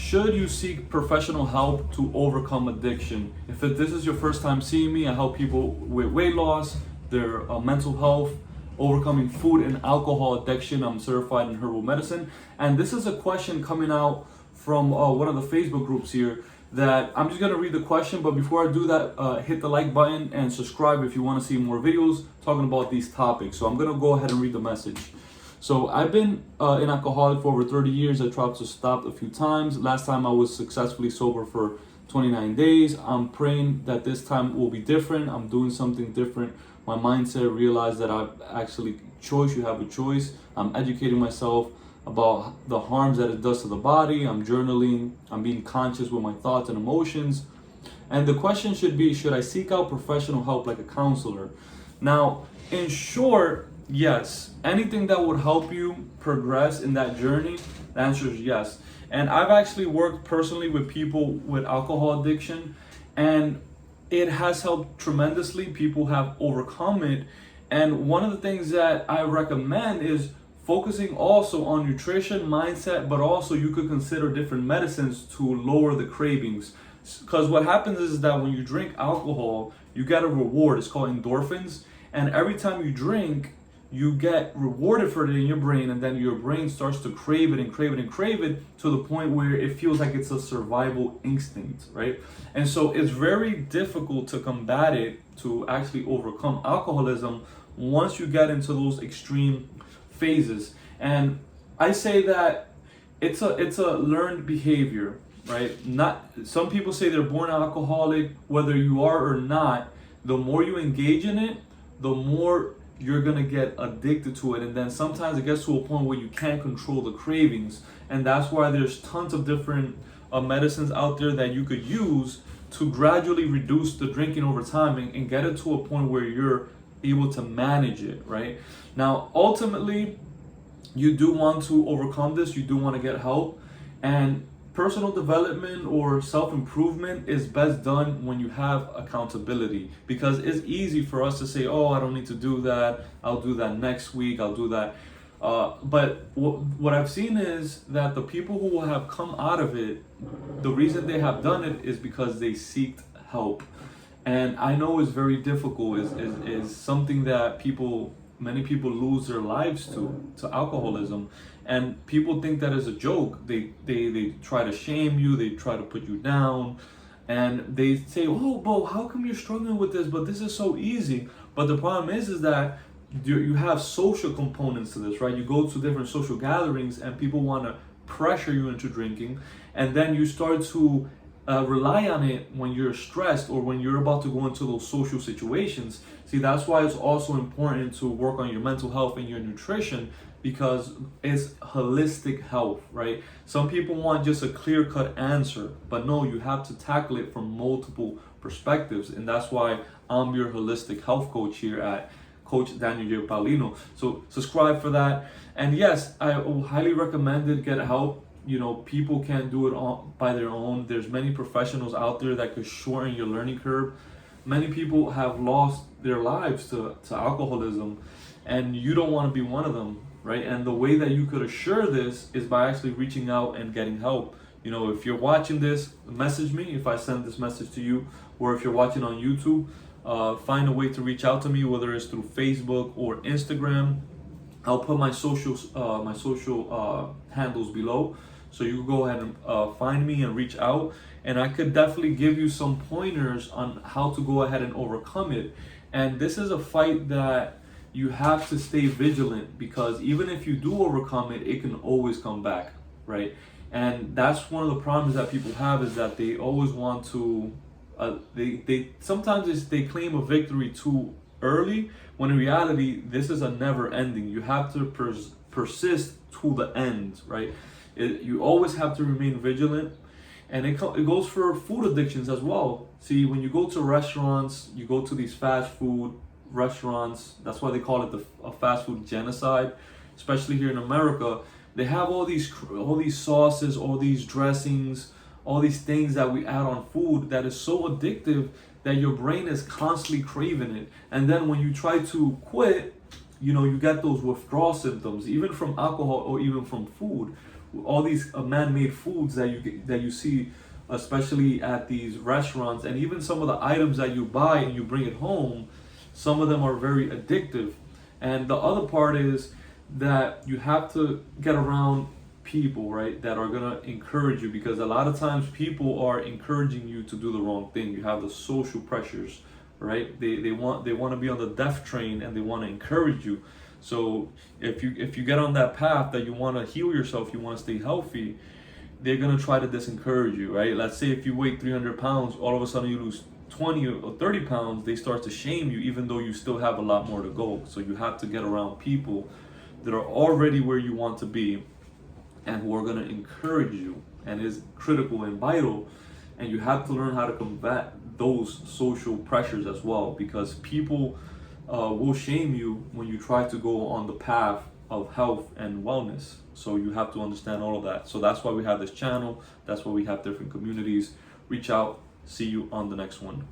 should you seek professional help to overcome addiction? If this is your first time seeing me, I help people with weight loss, their mental health, overcoming food and alcohol addiction. I'm certified in herbal medicine. And this is a question coming out from one of the Facebook groups here that I'm just going to read the question. But before I do that, hit the like button and subscribe if you want to see more videos talking about these topics. So I'm going to go ahead and read the message. So I've been an alcoholic for over 30 years. I tried to stop a few times. Last time I was successfully sober for 29 days. I'm praying that this time will be different. I'm doing something different. My mindset realized that I've actually choice. You have a choice. I'm educating myself about the harms that it does to the body. I'm journaling. I'm being conscious with my thoughts and emotions. And the question should be, should I seek out professional help like a counselor? Now, in short, yes. Anything that would help you progress in that journey, the answer is yes. And I've actually worked personally with people with alcohol addiction, and it has helped tremendously. People have overcome it. And one of the things that I recommend is focusing also on nutrition, mindset, but also you could consider different medicines to lower the cravings. Because what happens is that when you drink alcohol, you get a reward. It's called endorphins. And every time you drink, you get rewarded for it in your brain, and then your brain starts to crave it and crave it and crave it to the point where it feels like it's a survival instinct, right? And so it's very difficult to combat it, to actually overcome alcoholism once you get into those extreme phases. And I say that it's a learned behavior, right? Not some people say they're born alcoholic. Whether you are or not, the more you engage in it, the more you're gonna get addicted to it. And then sometimes it gets to a point where you can't control the cravings, and that's why there's tons of different medicines out there that you could use to gradually reduce the drinking over time and get it to a point where you're able to manage it, right? Now, ultimately, you do want to overcome this. You do want to get help, and personal development or self-improvement is best done when you have accountability, because it's easy for us to say, oh, I don't need to do that. I'll do that next week. I'll do that. But what I've seen is that the people who have come out of it, the reason they have done it is because they seeked help. And I know it's very difficult, is something that many people lose their lives to alcoholism. And people think that is a joke. They try to shame you, they try to put you down, and they say, oh, Bo, how come you're struggling with this? But this is so easy. But the problem is that you have social components to this, right? You go to different social gatherings and people want to pressure you into drinking, and then you start to rely on it when you're stressed or when you're about to go into those social situations. See, that's why it's also important to work on your mental health and your nutrition, because it's holistic health, right? Some people want just a clear-cut answer, but no, you have to tackle it from multiple perspectives. And that's why I'm your holistic health coach here at Coach Daniel J. Paulino. So subscribe for that. And yes, I highly recommend it. Get help. You know, people can't do it all by their own. There's many professionals out there that could shorten your learning curve. Many people have lost their lives to alcoholism, and you don't want to be one of them, right? And the way that you could assure this is by actually reaching out and getting help. You know, if you're watching this, message me if I send this message to you, or if you're watching on YouTube, find a way to reach out to me, whether it's through Facebook or Instagram. I'll put my social handles below, so you can go ahead and find me and reach out, and I could definitely give you some pointers on how to go ahead and overcome it. And this is a fight that you have to stay vigilant, because even if you do overcome it, it can always come back, right? And that's one of the problems that people have, is that they always want to, sometimes they claim a victory too early, when in reality, this is a never ending. You have to persist to the end, right? You always have to remain vigilant. And it goes for food addictions as well. See, when you go to restaurants, you go to these fast food restaurants, that's why they call it a fast food genocide, especially here in America. They have all these sauces, all these dressings, all these things that we add on food that is so addictive that your brain is constantly craving it. And then when you try to quit, you get those withdrawal symptoms, even from alcohol or even from food, all these man-made foods that you see, especially at these restaurants, and even some of the items that you buy and you bring it home, some of them are very addictive. And the other part is that you have to get around people, right, that are gonna encourage you, because a lot of times people are encouraging you to do the wrong thing. You have the social pressures, right? They want to be on the death train, and they want to encourage you. So if you get on that path that you want to heal yourself, you want to stay healthy, they're gonna try to disencourage you, right? Let's say if you weigh 300 pounds, all of a sudden you lose 20 or 30 pounds, they start to shame you, even though you still have a lot more to go. So you have to get around people that are already where you want to be, and who are going to encourage you, and is critical and vital. And you have to learn how to combat those social pressures as well, because people will shame you when you try to go on the path of health and wellness. So you have to understand all of that. So that's why we have this channel. That's why we have different communities. Reach out. See you on the next one.